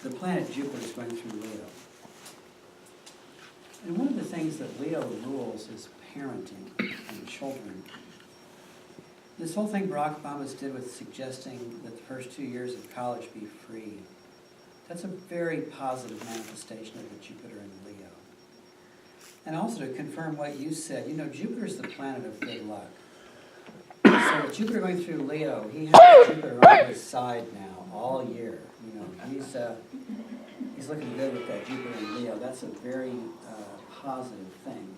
the planet Jupiter is going through Leo. And one of the things that Leo rules is parenting and children. This whole thing Barack Obama did with suggesting that the first 2 years of college be free, that's a very positive manifestation of the Jupiter in Leo. And also to confirm what you said, you know, Jupiter's the planet of good luck. So with Jupiter going through Leo, he has Jupiter on his side now all year. You know, he's looking good with that Jupiter in Leo. That's a very positive thing.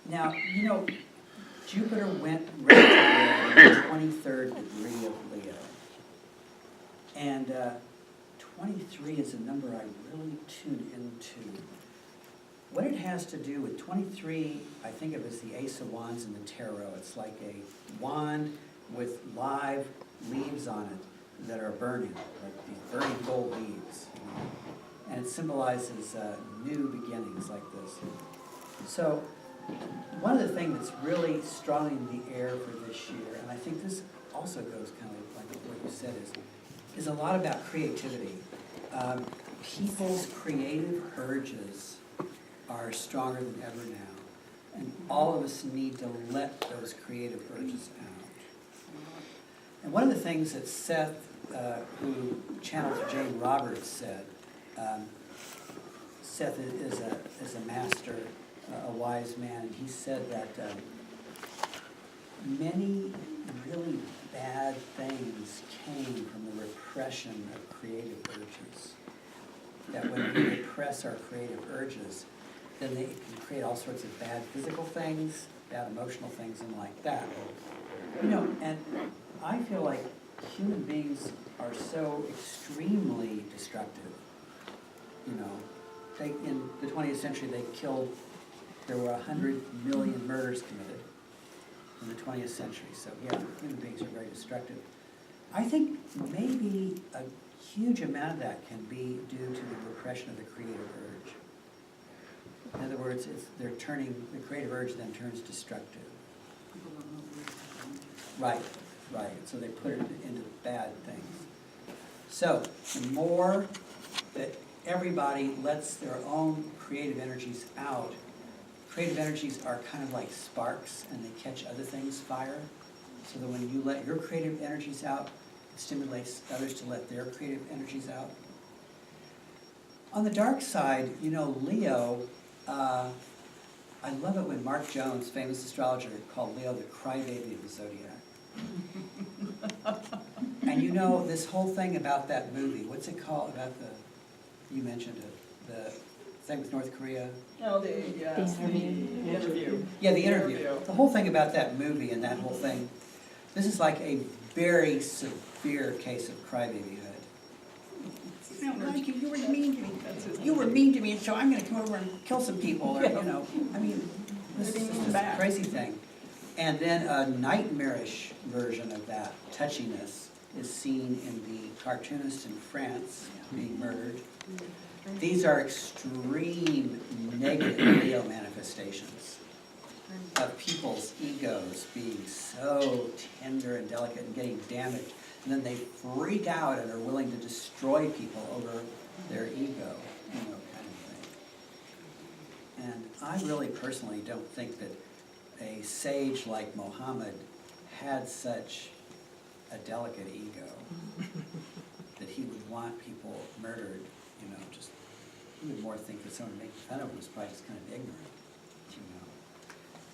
Now, you know, Jupiter went retrograde in the 23rd degree of Leo. And 23 is a number I really tune into. What it has to do with 23, I think of as the Ace of Wands in the Tarot. It's like a wand with live leaves on it that are burning, like these burning gold leaves. You know? And it symbolizes new beginnings like this. So one of the things that's really strong in the air for this year, and I think this also goes kind of like what you said, is a lot about creativity. People's creative urges are stronger than ever now. And all of us need to let those creative urges out. And one of the things that Seth, who channeled for Jane Roberts, said, Seth is a master, a wise man, and he said that many really bad things came from the repression of creative urges. That when we repress our creative urges, then they can create all sorts of bad physical things, bad emotional things, and like that. You know, and I feel like human beings are so extremely destructive. You know, in the 20th century, there were 100 million murders committed in the 20th century. So yeah, human beings are very destructive. I think maybe a huge amount of that can be due to the repression of the creative urge. In other words, the creative urge then turns destructive. Right. So they put it into bad things. So the more that everybody lets their own creative energies out, creative energies are kind of like sparks and they catch other things fire. So that when you let your creative energies out, it stimulates others to let their creative energies out. On the dark side, you know, Leo, I love it when Mark Jones, famous astrologer, called Leo the crybaby of the zodiac. And you know, this whole thing about that movie, what's it called, you mentioned it, the thing with North Korea? Oh, the interview. Yeah, the interview. The whole thing about that movie and that whole thing, this is like a very severe case of crybabyhood. You know, like you were mean to me. You were mean to me, so I'm going to come over and kill some people. Or, you know, I mean, this is just a crazy thing. And then a nightmarish version of that touchiness is seen in the cartoonist in France being murdered. These are extreme negative Leo manifestations of people's egos being so tender and delicate and getting damaged. And then they freak out and are willing to destroy people over their ego, you know, kind of thing. And I really personally don't think that a sage like Muhammad had such a delicate ego that he would want people murdered, you know, just, he would more think that someone making fun of him was probably just kind of ignorant, you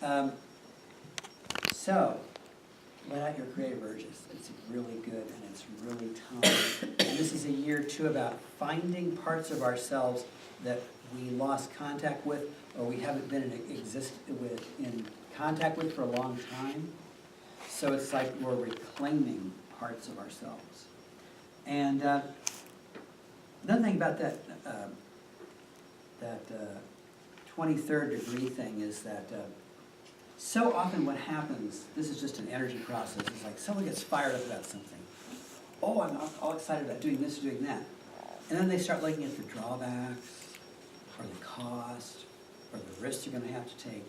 know. So, let out your creative urges. It's really good and it's really time. And this is a year too about finding parts of ourselves that we lost contact with or we haven't been in contact with for a long time. So it's like we're reclaiming parts of ourselves. And another thing about that 23rd degree thing is that so often what happens, this is just an energy process, it's like someone gets fired up about something. Oh, I'm all excited about doing this or doing that. And then they start looking at the drawbacks, or the cost, or the risks they're going to have to take.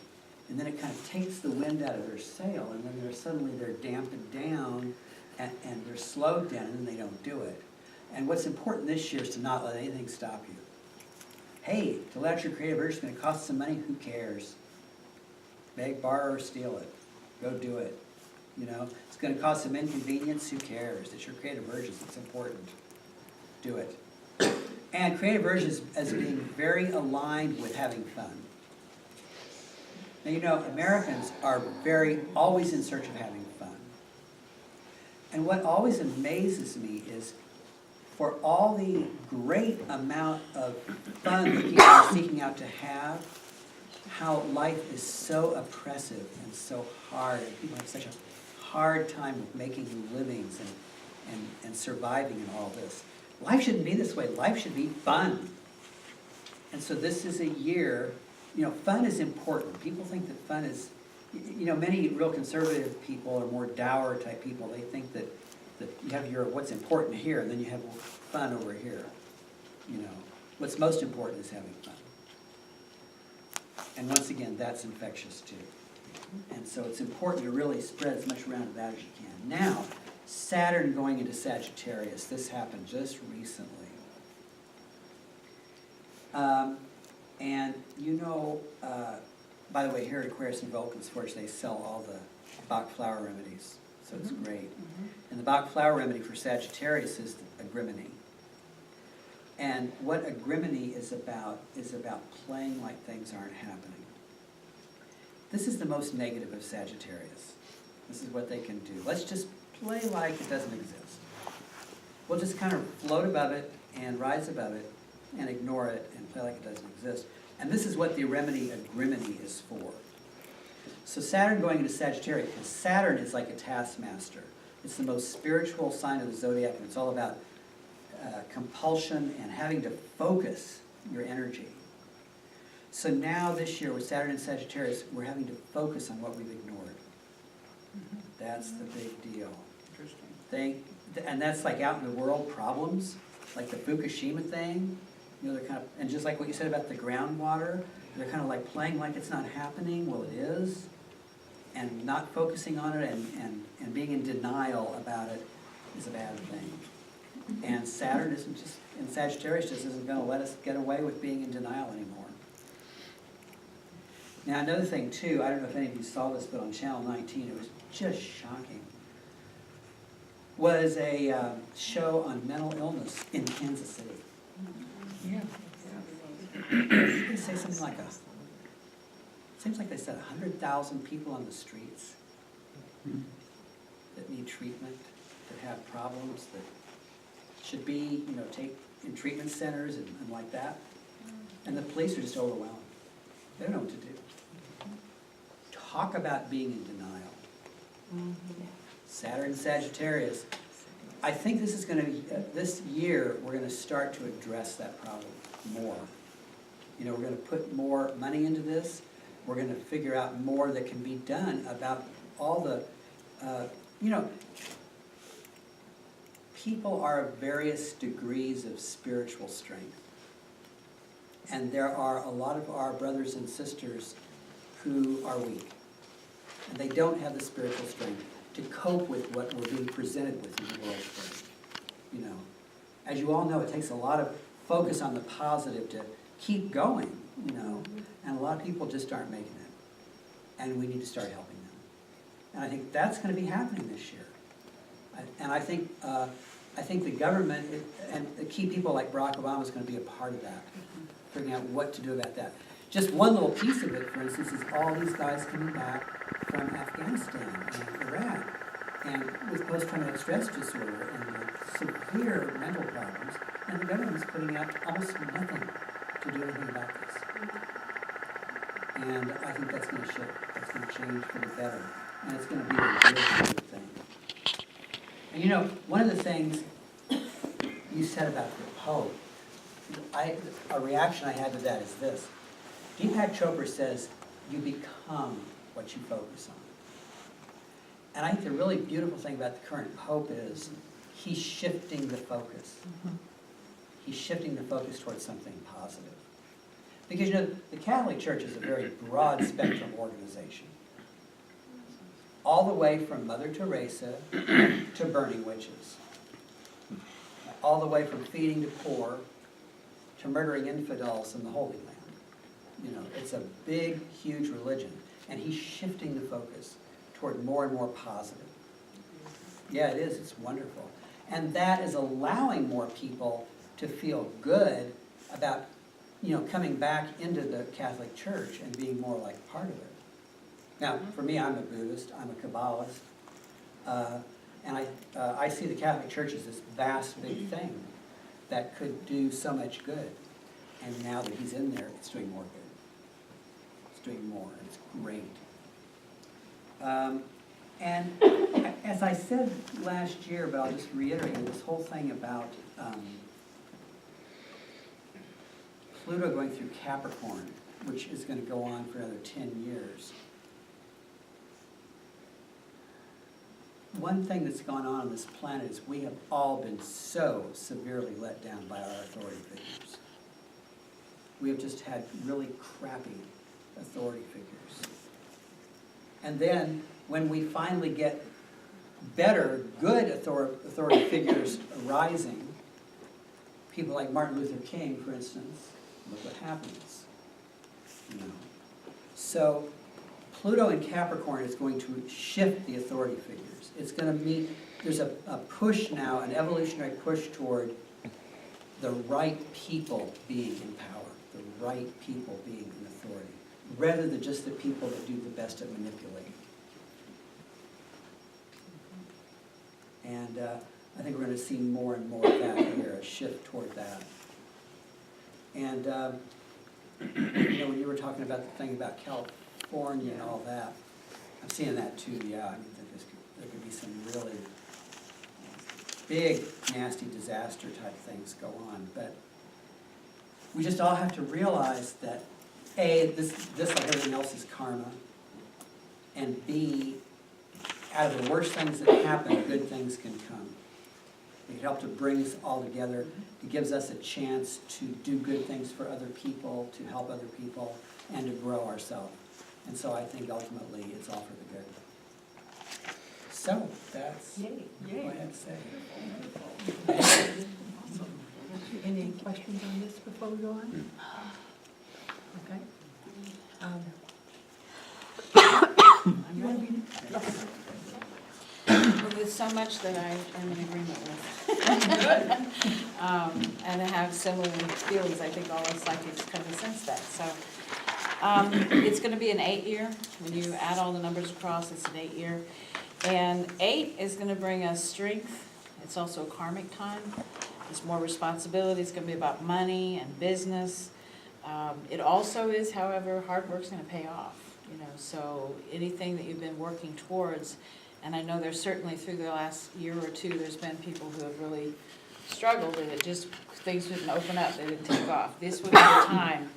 And then it kind of takes the wind out of their sail, and then they're dampened down, and they're slowed down, and then they don't do it. And what's important this year is to not let anything stop you. Hey, to let out your creative urge is going to cost some money, who cares? Beg, borrow, or steal it. Go do it. You know, it's going to cause some inconvenience, who cares? It's your creative urges, it's important. Do it. And creative urges as being very aligned with having fun. Now, you know, Americans are always in search of having fun. And what always amazes me is for all the great amount of fun that people are seeking out to have, how life is so oppressive and so hard, and people have such a hard time with making livings and surviving in all this. Life shouldn't be this way. Life should be fun. And so this is a year, you know, fun is important. People think that fun is, you know, many real conservative people or more dour type people, they think that you have your what's important here and then you have fun over here. You know, what's most important is having fun. And once again, that's infectious too. And so it's important to really spread as much around of that as you can. Now, Saturn going into Sagittarius, this happened just recently. And you know, by the way, here at Aquarius and Vulcan's Forge, they sell all the Bach flower remedies, so it's great. And the Bach flower remedy for Sagittarius is agrimony. And what agrimony is about playing like things aren't happening. This is the most negative of Sagittarius. This is what they can do. Let's just play like it doesn't exist. We'll just kind of float above it and rise above it and ignore it and play like it doesn't exist. And this is what the remedy agrimony is for. So Saturn going into Sagittarius, because Saturn is like a taskmaster. It's the most spiritual sign of the zodiac, and it's all about compulsion and having to focus your energy. So now this year with Saturn and Sagittarius, we're having to focus on what we've ignored. That's the big deal. Interesting. And that's like out in the world problems, like the Fukushima thing. You know, they're kind of, and just like what you said about the groundwater, they're kind of like playing like it's not happening. Well, it is. And not focusing on it and being in denial about it is a bad thing. And Saturn isn't just, and Sagittarius just isn't going to let us get away with being in denial anymore. Now another thing too, I don't know if any of you saw this, but on Channel 19, it was just shocking, was a show on mental illness in Kansas City. Yeah. They say something like seems like they said 100,000 people on the streets that need treatment, that have problems, that should be, you know, take in treatment centers and like that. And the police are just overwhelmed. They don't know what to do. Talk about being in denial. Saturn, Sagittarius. I think this is going to be, this year, we're going to start to address that problem more. You know, we're going to put more money into this. We're going to figure out more that can be done about all the, you know, people are of various degrees of spiritual strength. And there are a lot of our brothers and sisters who are weak. And they don't have the spiritual strength to cope with what we're being presented with in the world today. You know, as you all know, it takes a lot of focus on the positive to keep going, you know, and a lot of people just aren't making it. And we need to start helping them. And I think that's going to be happening this year. And I think the government and the key people like Barack Obama is going to be a part of that, figuring out what to do about that. Just one little piece of it, for instance, is all these guys coming back from Afghanistan and Iraq, and with post-traumatic stress disorder and with severe mental problems, and the government is putting out almost nothing to do anything about this. And I think that's going to shift. That's going to change for the better, and it's going to be a real good thing. And you know, one of the things you said about the Pope, a reaction I had to that is this. Deepak Chopra says, you become what you focus on. And I think the really beautiful thing about the current Pope is he's shifting the focus. He's shifting the focus towards something positive. Because, you know, the Catholic Church is a very broad spectrum organization. All the way from Mother Teresa to burning witches. all the way from feeding the poor to murdering infidels in the Holy Land. You know, it's a big, huge religion, and he's shifting the focus toward more and more positive. Yeah, it is. It's wonderful. And that is allowing more people to feel good about, you know, coming back into the Catholic Church and being more like part of it. Now, for me, I'm a Buddhist, I'm a Kabbalist, and I see the Catholic Church as this vast, big thing that could do so much good. And now that he's in there, it's doing more good. It's doing more. It's great. And as I said last year, but I'll just reiterate, this whole thing about Pluto going through Capricorn, which is going to go on for another 10 years. One thing that's gone on this planet is we have all been so severely let down by our authority figures. We have just had really crappy authority figures. And then when we finally get better, good authority figures arising, people like Martin Luther King, for instance, look what happens. You know. So Pluto in Capricorn is going to shift the authority figures. It's going to meet, there's a push now, an evolutionary push toward the right people being in power, the right people being in authority, rather than just the people that do the best at manipulating. And I think we're going to see more and more of that here, a shift toward that. And you know, when you were talking about the thing about California and all that, I'm seeing that too, yeah. I mean, there could be some really big, nasty disaster type things go on. But we just all have to realize that A, this like everything else is karma, and B, out of the worst things that happen, good things can come. It helps to bring us all together. It gives us a chance to do good things for other people, to help other people, and to grow ourselves. And so I think ultimately it's all for the good. So that's what I have to say. Any questions on this before we go on? Okay. I'm ready. Well, there's so much that I'm in agreement with. And I have similar feelings. I think all us psychics kind of sense that. So it's going to be an 8-year. When you add all the numbers across, it's an 8-year. And 8 is going to bring us strength. It's also a karmic time. There's more responsibility. It's going to be about money and business. It also is, however, hard work's going to pay off. You know, so anything that you've been working towards, and I know there's certainly through the last year or two, there's been people who have really struggled, and it just, things didn't open up, they didn't take off. This would be the time,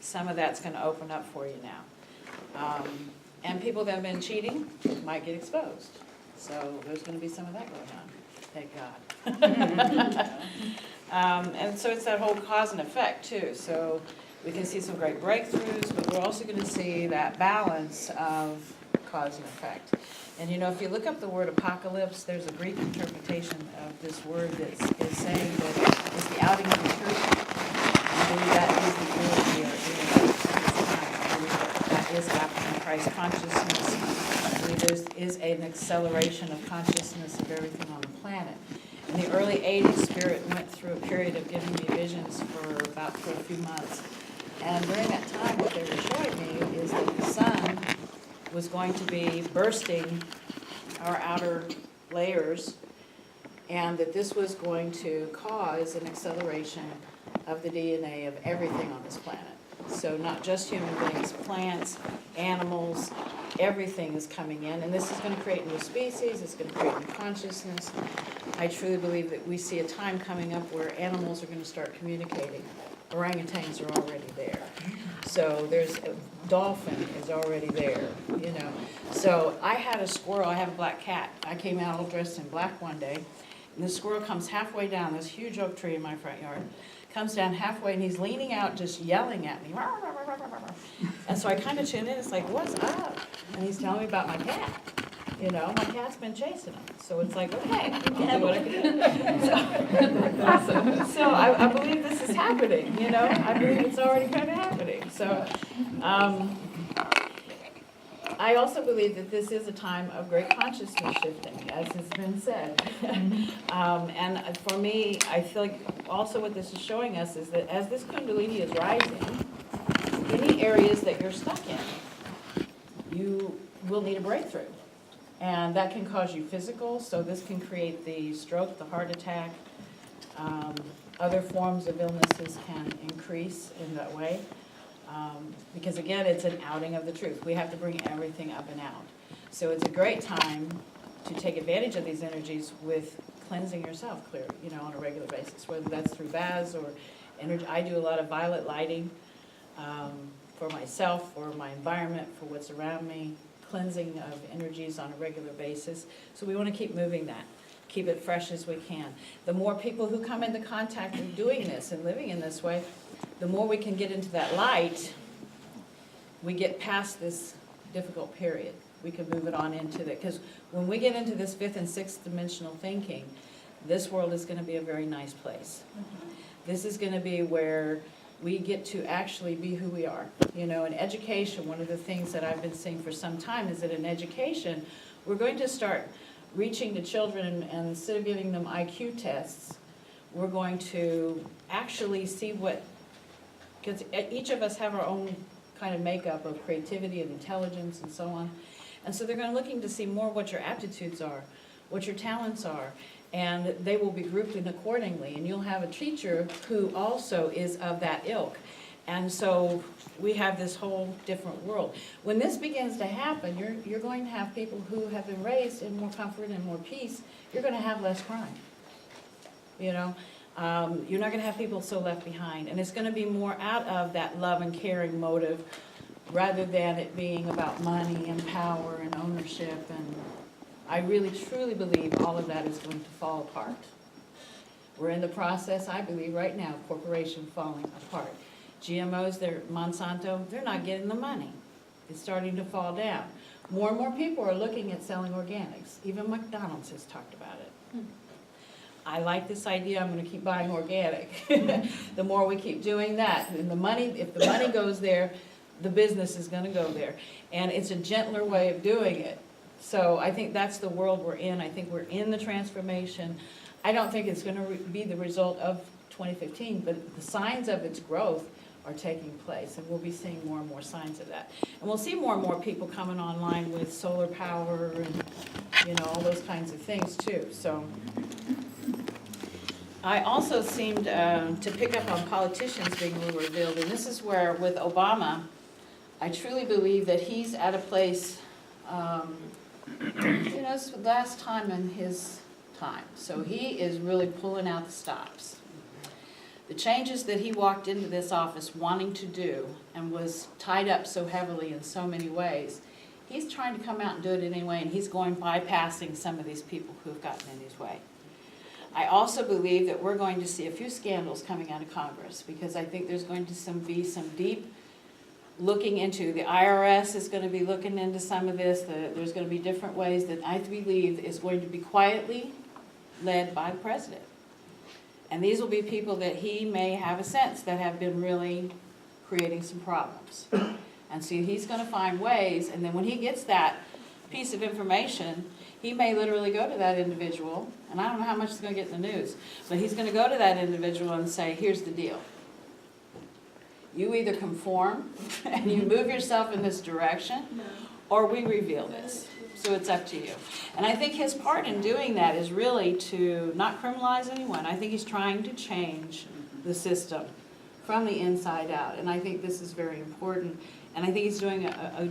some of that's going to open up for you now. And people that have been cheating might get exposed. So there's going to be some of that going on, thank God. And so it's that whole cause and effect too. So we can see some great breakthroughs, but we're also going to see that balance of cause and effect. And you know, if you look up the word apocalypse, there's a Greek interpretation of this word that is saying that it's the outing of the truth. I believe that is the era we are in at this time. I believe that is happening. Christ consciousness. I believe there is an acceleration of consciousness of everything on the planet. In the early 80s, Spirit went through a period of giving me visions for a few months. And during that time, what they were showing me is that the sun was going to be bursting our outer layers, and that this was going to cause an acceleration of the DNA of everything on this planet. So not just human beings, plants, animals, everything is coming in, and this is going to create new species, it's going to create new consciousness. I truly believe that we see a time coming up where animals are going to start communicating. Orangutans are already there. So there's a dolphin is already there, you know. So I had a squirrel, I have a black cat. I came out all dressed in black one day, and the squirrel comes halfway down this huge oak tree in my front yard, comes down halfway, and he's leaning out just yelling at me. And so I kind of tune in, it's like, what's up? And he's telling me about my cat. You know, my cat's been chasing him. So it's like, okay, I'll do what I can do. So So I believe this is happening, you know, I believe it's already kind of happening, so. I also believe that this is a time of great consciousness shifting, as has been said. And for me, I feel like also what this is showing us is that as this Kundalini is rising, any areas that you're stuck in, you will need a breakthrough. And that can cause you physical, so this can create the stroke, the heart attack. Other forms of illnesses can increase in that way. Because again, it's an outing of the truth. We have to bring everything up and out. So it's a great time to take advantage of these energies with cleansing yourself clear, you know, on a regular basis, whether that's through baths or energy. I do a lot of violet lighting for myself, for my environment, for what's around me, cleansing of energies on a regular basis. So we want to keep moving that, keep it fresh as we can. The more people who come into contact with doing this and living in this way, the more we can get into that light, we get past this difficult period. We can move it on into that, because when we get into this fifth and sixth dimensional thinking, this world is going to be a very nice place. This is going to be where we get to actually be who we are. You know, in education, one of the things that I've been seeing for some time is that in education, we're going to start reaching to children, and instead of giving them IQ tests, we're going to actually see what, because each of us have our own kind of makeup of creativity and intelligence and so on. And so they're going to looking to see more what your aptitudes are, what your talents are, and they will be grouped in accordingly. And you'll have a teacher who also is of that ilk. And so we have this whole different world. When this begins to happen, you're going to have people who have been raised in more comfort and more peace. You're going to have less crime. You know, you're not going to have people so left behind. And it's going to be more out of that love and caring motive rather than it being about money and power and ownership. And I really, truly believe all of that is going to fall apart. We're in the process, I believe, right now, of corporation falling apart. GMOs, Monsanto, they're not getting the money. It's starting to fall down. More and more people are looking at selling organics. Even McDonald's has talked about it. I like this idea, I'm gonna keep buying organic. The more we keep doing that, and the money, if the money goes there, the business is gonna go there. And it's a gentler way of doing it. So I think that's the world we're in. I think we're in the transformation. I don't think it's gonna be the result of 2015, but the signs of its growth are taking place, and we'll be seeing more and more signs of that. And we'll see more and more people coming online with solar power and, you know, all those kinds of things too. So I also seemed to pick up on politicians being revealed, and this is where, with Obama, I truly believe that he's at a place, you know, it's the last time in his time. So he is really pulling out the stops. The changes that he walked into this office wanting to do and was tied up so heavily in so many ways, he's trying to come out and do it anyway, and he's going bypassing some of these people who have gotten in his way. I also believe that we're going to see a few scandals coming out of Congress, because I think there's going to be some deep looking into. The IRS is going to be looking into some of this. There's going to be different ways that I believe is going to be quietly led by the president. And these will be people that he may have a sense that have been really creating some problems. And so he's going to find ways, and then when he gets that piece of information, he may literally go to that individual, and I don't know how much is going to get in the news, but he's going to go to that individual and say, here's the deal. You either conform and you move yourself in this direction, or we reveal this. So it's up to you. And I think his part in doing that is really to not criminalize anyone. I think he's trying to change the system from the inside out. And I think this is very important. And I think he's doing a